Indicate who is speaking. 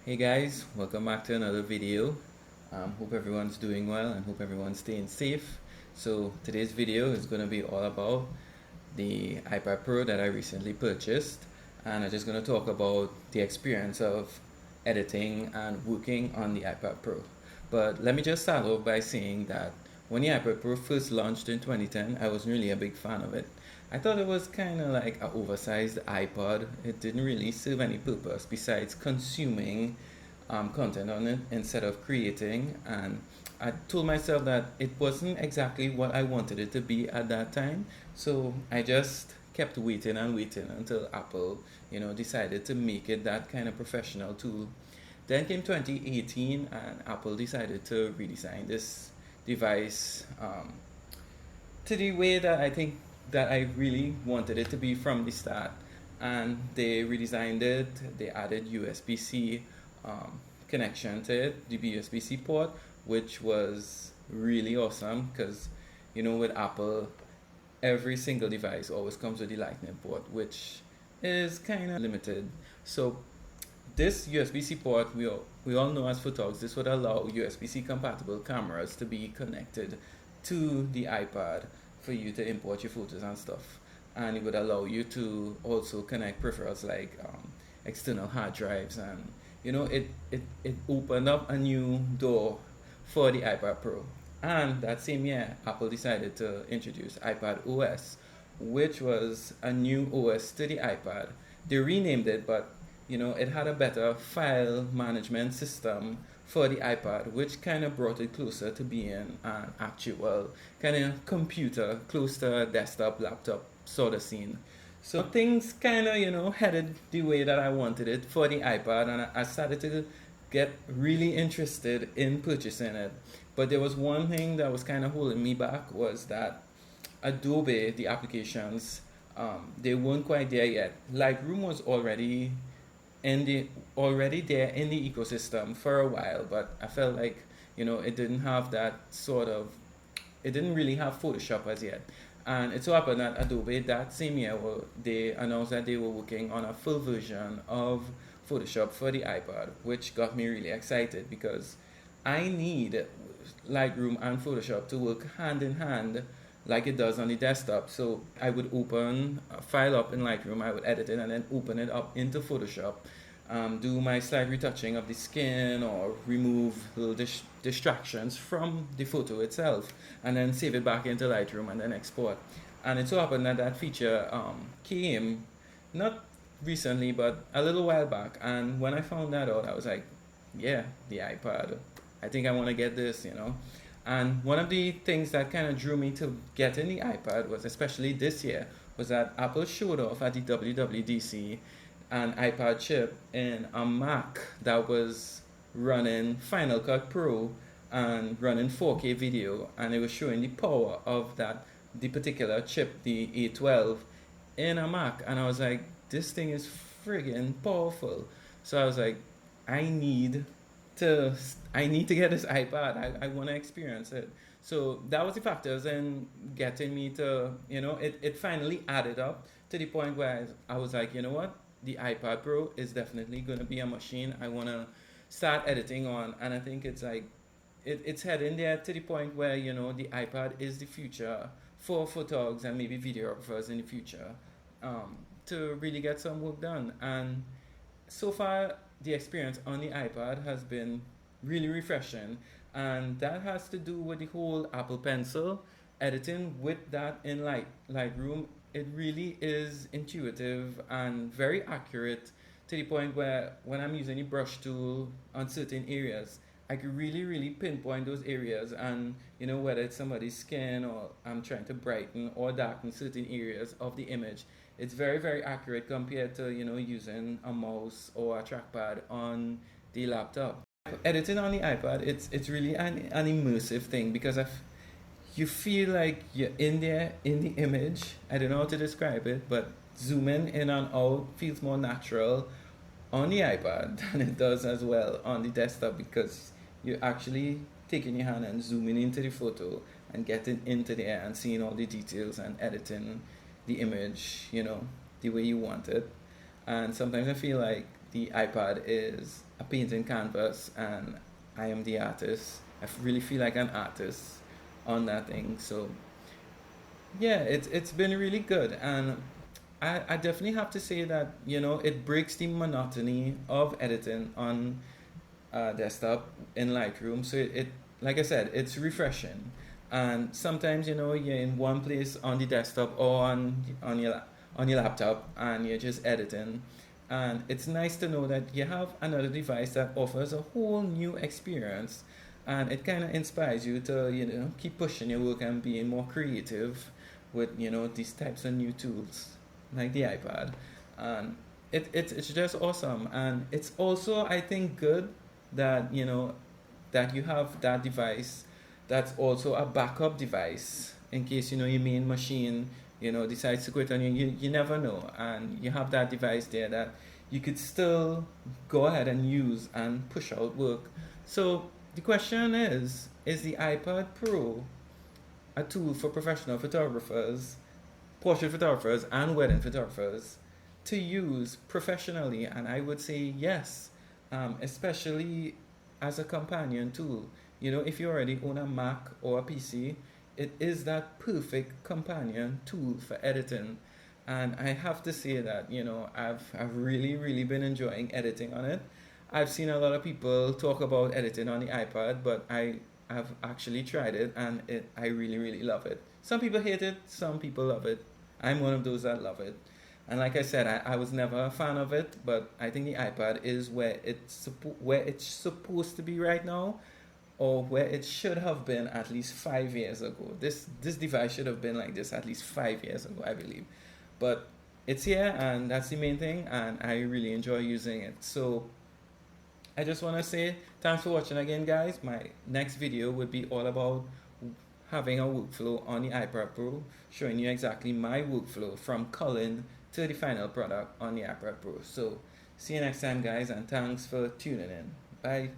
Speaker 1: Hey guys, welcome back to another video. Hope everyone's doing well and hope everyone's staying safe. So today's video is going to be all about the iPad Pro that I recently purchased, and I'm just going to talk about the experience of editing and working on the iPad Pro. But let me just start off by saying that when the iPad Pro first launched in 2010, I wasn't really a big fan of it. I thought it was kind of like an oversized iPod. It didn't really serve any purpose besides consuming content on it instead of creating. And I told myself that it wasn't exactly what I wanted it to be at that time. So I just kept waiting and waiting until Apple, decided to make it that kind of professional tool. Then came 2018 and Apple decided to redesign this device to the way that I think that I really wanted it to be from the start. And they redesigned it. They added USB-C connection to it, the USB-C port, which was really awesome because, with Apple, every single device always comes with the Lightning port, which is kind of limited. So this USB-C port, we all know as photographers, this would allow USB-C compatible cameras to be connected to the iPad for you to import your photos and stuff. And it would allow you to also connect peripherals like external hard drives, and it opened up a new door for the iPad Pro. And that same year, Apple decided to introduce iPad OS, which was a new OS to the iPad. They renamed it, but it had a better file management system for the iPad, which kind of brought it closer to being an actual kind of computer, close to a desktop, laptop sort of scene. So things kind of, headed the way that I wanted it for the iPad, and I started to get really interested in purchasing it. But there was one thing that was kind of holding me back, was that Adobe, the applications, they weren't quite there yet. Lightroom was already there in the ecosystem for a while, but I felt like it didn't have that it didn't really have Photoshop as yet. And it so happened that Adobe that same year, they announced that they were working on a full version of Photoshop for the iPad, which got me really excited because I need Lightroom and Photoshop to work hand in hand like it does on the desktop. So I would open a file up in Lightroom, I would edit it and then open it up into Photoshop, do my slight retouching of the skin or remove little distractions from the photo itself, and then save it back into Lightroom and then export. And it so happened that that feature came not recently but a little while back, and when I found that out, I was like, yeah, the iPad, I think I want to get this. And one of the things that kind of drew me to getting the iPad was, especially this year, was that Apple showed off at the WWDC an iPad chip in a Mac that was running Final Cut Pro and running 4K video, and it was showing the power of the particular chip, the A12, in a Mac. And I was like, this thing is friggin' powerful. So I was like, I need to get this iPad. I want to experience it. So that was the factors in getting me to, it finally added up to the point where I was like, you know what? The iPad Pro is definitely going to be a machine I want to start editing on. And I think it's like, it's heading there to the point where, the iPad is the future for photographers and maybe videographers in the future, to really get some work done. And so far, the experience on the iPad has been really refreshing, and that has to do with the whole Apple Pencil editing with that in Lightroom. It really is intuitive and very accurate to the point where when I'm using the brush tool on certain areas, I can really pinpoint those areas, and whether it's somebody's skin or I'm trying to brighten or darken certain areas of the image, it's very accurate compared to using a mouse or a trackpad on the laptop. Editing on the iPad, it's really an immersive thing because you feel like you're in there in the image. I don't know how to describe it, but zooming in and out feels more natural on the iPad than it does as well on the desktop, because you're actually taking your hand and zooming into the photo and getting into there and seeing all the details and editing the image, the way you want it. And sometimes I feel like the iPad is a painting canvas and I am the artist. Really feel like an artist on that thing. So yeah, it's been really good, and I definitely have to say that it breaks the monotony of editing on desktop in Lightroom. So it like I said, it's refreshing. And sometimes you're in one place on the desktop or on your laptop and you're just editing. And it's nice to know that you have another device that offers a whole new experience, and it kind of inspires you to keep pushing your work and being more creative with these types of new tools like the iPad. And it's just awesome. And it's also, I think, good that that you have that device that's also a backup device in case your main machine decides to quit on you. You never know, and you have that device there that you could still go ahead and use and push out work. So the question is the iPad Pro a tool for professional photographers, portrait photographers, and wedding photographers to use professionally? And I would say yes, especially as a companion tool. If you already own a Mac or a PC, it is that perfect companion tool for editing. And I have to say that I've really been enjoying editing on it. I've seen a lot of people talk about editing on the iPad, but I've actually tried it, and I really love it. Some people hate it, some people love it. I'm one of those that love it. And like I said, I was never a fan of it, but I think the iPad is where it's supposed to be right now, or where it should have been at least 5 years ago. This device should have been like this at least 5 years ago, I believe. But it's here, and that's the main thing, and I really enjoy using it. So I just want to say thanks for watching again, guys. My next video would be all about having a workflow on the iPad Pro, showing you exactly my workflow from culling to the final product on the iPad Pro. So see you next time, guys, and thanks for tuning in. Bye.